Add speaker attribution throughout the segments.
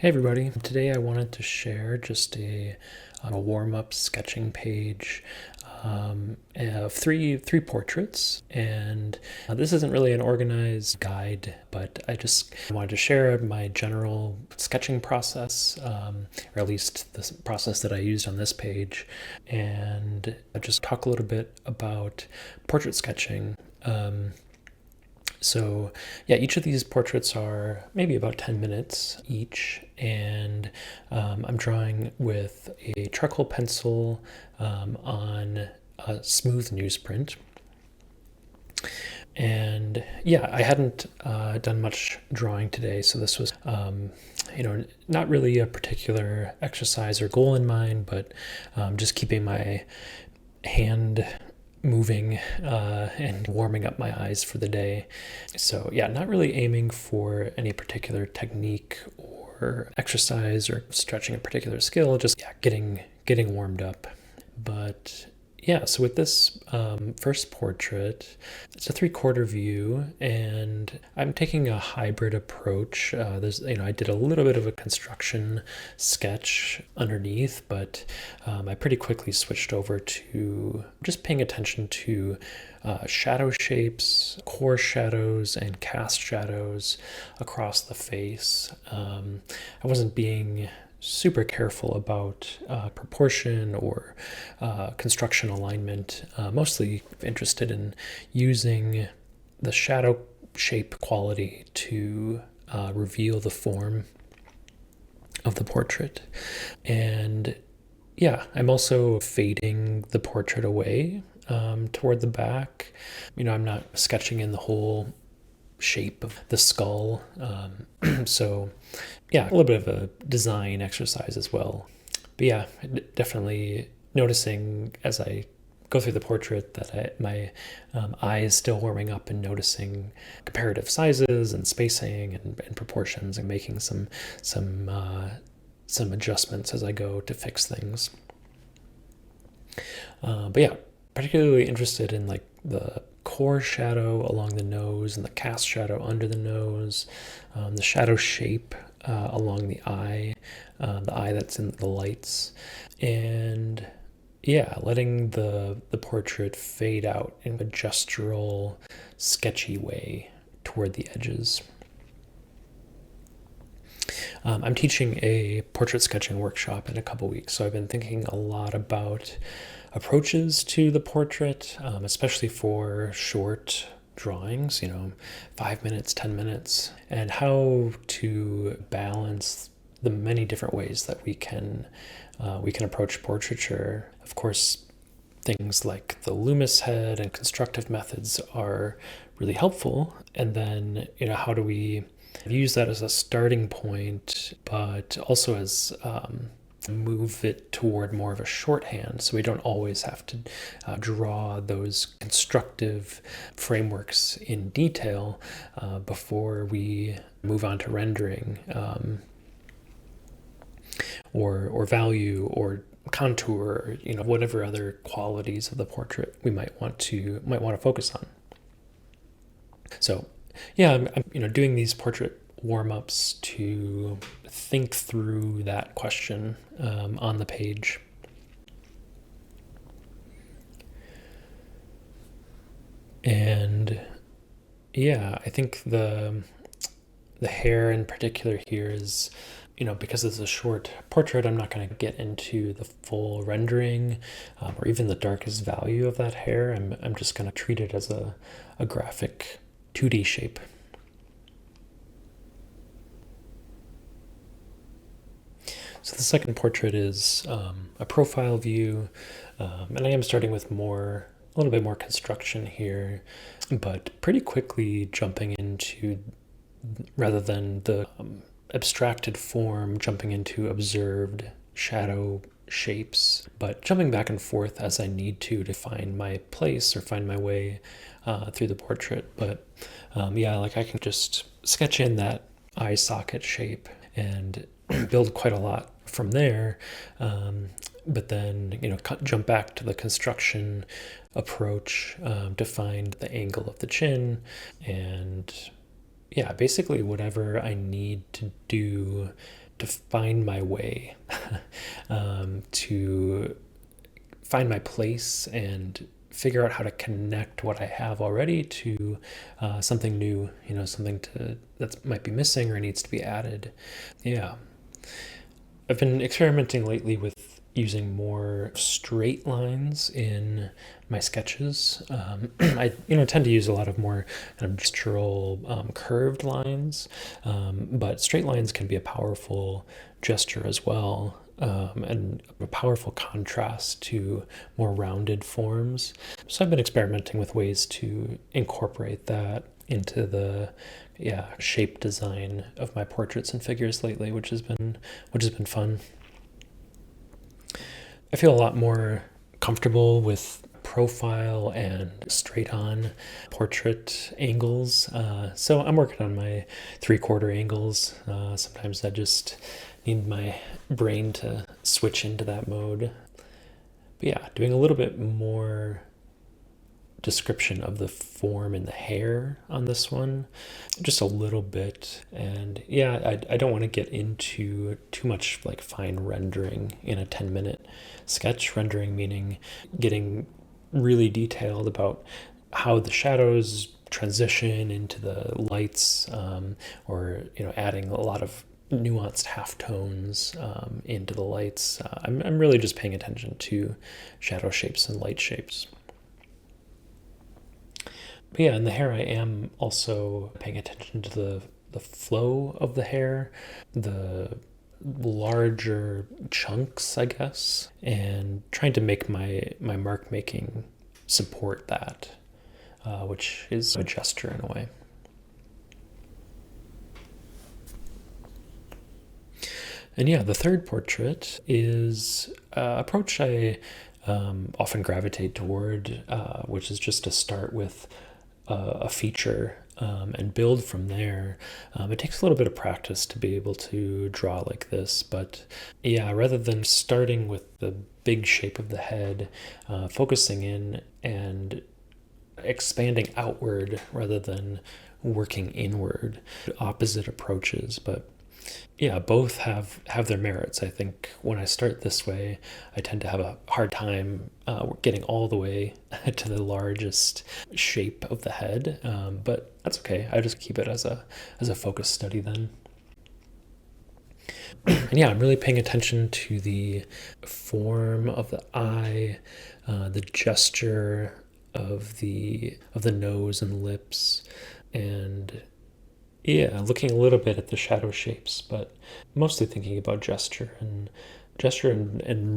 Speaker 1: Hey everybody, today I wanted to share just a warm-up sketching page of three portraits, and this isn't really an organized guide, but I just wanted to share my general sketching process, or at least the process that I used on this page, and just talk a little bit about portrait sketching. So yeah, each of these portraits are maybe about 10 minutes each, and I'm drawing with a charcoal pencil on a smooth newsprint. And yeah, I hadn't done much drawing today, so this was, not really a particular exercise or goal in mind, but just keeping my hand moving and warming up my eyes for the day. So yeah, not really aiming for any particular technique or exercise or stretching a particular skill, just getting warmed up. But yeah, so with this first portrait, it's a 3/4 view, and I'm taking a hybrid approach. I did a little bit of a construction sketch underneath, but I pretty quickly switched over to just paying attention to shadow shapes, core shadows, and cast shadows across the face. I wasn't being super careful about proportion or construction alignment, mostly interested in using the shadow shape quality to reveal the form of the portrait. And yeah, I'm also fading the portrait away toward the back. I'm not sketching in the whole shape of the skull. So yeah, a little bit of a design exercise as well. But yeah, definitely noticing as I go through the portrait that my eye is still warming up and noticing comparative sizes and spacing and proportions, and making some adjustments as I go to fix things. But yeah, particularly interested in like the core shadow along the nose and the cast shadow under the nose, the shadow shape along the eye that's in the lights, and yeah, letting the portrait fade out in a gestural, sketchy way toward the edges. I'm teaching a portrait sketching workshop in a couple weeks, so I've been thinking a lot about approaches to the portrait, especially for short drawings, 5 minutes, 10 minutes, and how to balance the many different ways that we can approach portraiture. Of course, things like the Loomis head and constructive methods are really helpful, and then how do we use that as a starting point, but also as move it toward more of a shorthand, so we don't always have to draw those constructive frameworks in detail before we move on to rendering or value or contour, whatever other qualities of the portrait we might want to focus on. So yeah, I'm doing these portrait warm-ups to think through that question on the page. And yeah, I think the hair in particular here is, because it's a short portrait, I'm not going to get into the full rendering or even the darkest value of that hair. I'm just going to treat it as a graphic 2D shape. So the second portrait is a profile view, and I am starting with a little bit more construction here, but pretty quickly jumping into, rather than the abstracted form, jumping into observed shadow shapes, but jumping back and forth as I need to find my place or find my way through the portrait. But yeah, like I can just sketch in that eye socket shape and build quite a lot from there, but then jump back to the construction approach to find the angle of the chin, and yeah, basically whatever I need to do to find my way, to find my place and figure out how to connect what I have already to something new, something that might be missing or needs to be added. Yeah. I've been experimenting lately with using more straight lines in my sketches. I tend to use a lot of more kind of gestural curved lines, but straight lines can be a powerful gesture as well, and a powerful contrast to more rounded forms. So I've been experimenting with ways to incorporate that into the shape design of my portraits and figures lately, which has been fun. I feel a lot more comfortable with profile and straight on portrait angles. So I'm working on my 3/4 angles. Sometimes I just need my brain to switch into that mode. But yeah, doing a little bit more description of the form and the hair on this one, just a little bit. And yeah, I don't want to get into too much like fine rendering in a 10-minute sketch. Rendering meaning getting really detailed about how the shadows transition into the lights, or adding a lot of nuanced halftones into the lights. I'm really just paying attention to shadow shapes and light shapes. But yeah, in the hair, I am also paying attention to the flow of the hair, the larger chunks, I guess, and trying to make my mark making support that, which is a gesture in a way. And yeah, the third portrait is an approach I often gravitate toward, which is just to start with a feature and build from there. It takes a little bit of practice to be able to draw like this, but yeah, rather than starting with the big shape of the head, focusing in and expanding outward rather than working inward. Opposite approaches, but yeah, both have their merits. I think when I start this way, I tend to have a hard time getting all the way to the largest shape of the head, but that's okay. I just keep it as a focus study then. And yeah, I'm really paying attention to the form of the eye, the gesture of the nose and lips, and yeah, looking a little bit at the shadow shapes, but mostly thinking about gesture and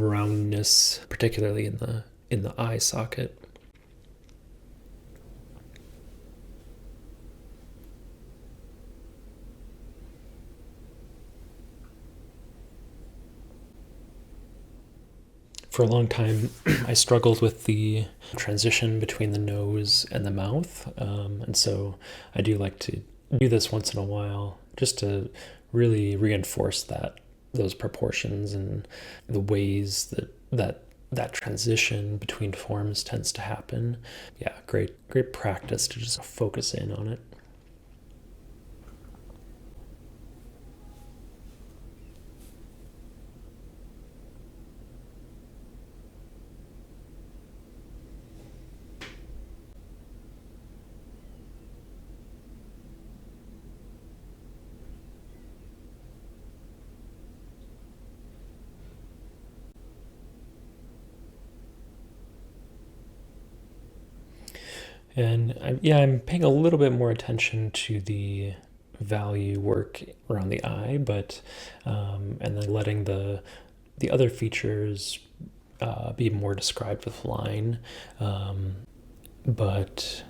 Speaker 1: roundness, particularly in the eye socket. For a long time, I struggled with the transition between the nose and the mouth, and so I do like to do this once in a while just to really reinforce those proportions and the ways that transition between forms tends to happen. Yeah, great practice to just focus in on it. And I'm paying a little bit more attention to the value work around the eye, but and then letting the other features be more described with line. But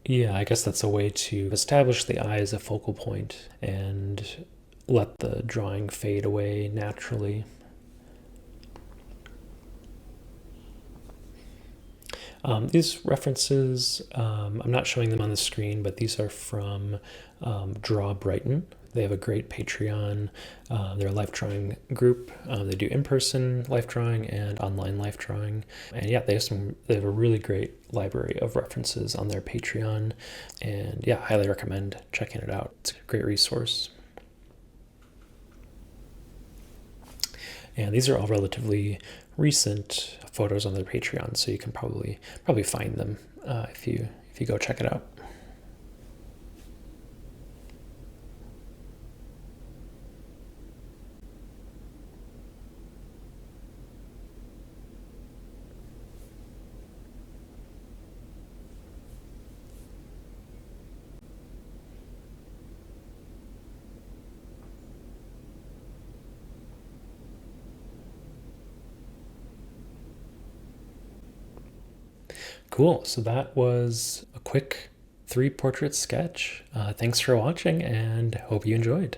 Speaker 1: yeah, I guess that's a way to establish the eye as a focal point and let the drawing fade away naturally. These references, I'm not showing them on the screen, but these are from Draw Brighton. They have a great Patreon. They're a life drawing group. They do in-person life drawing and online life drawing. And yeah, they have a really great library of references on their Patreon. And yeah, highly recommend checking it out. It's a great resource. And these are all relatively recent photos on their Patreon, so you can probably find them if you go check it out. Cool. So that was a quick 3 portrait sketch. Thanks for watching and hope you enjoyed.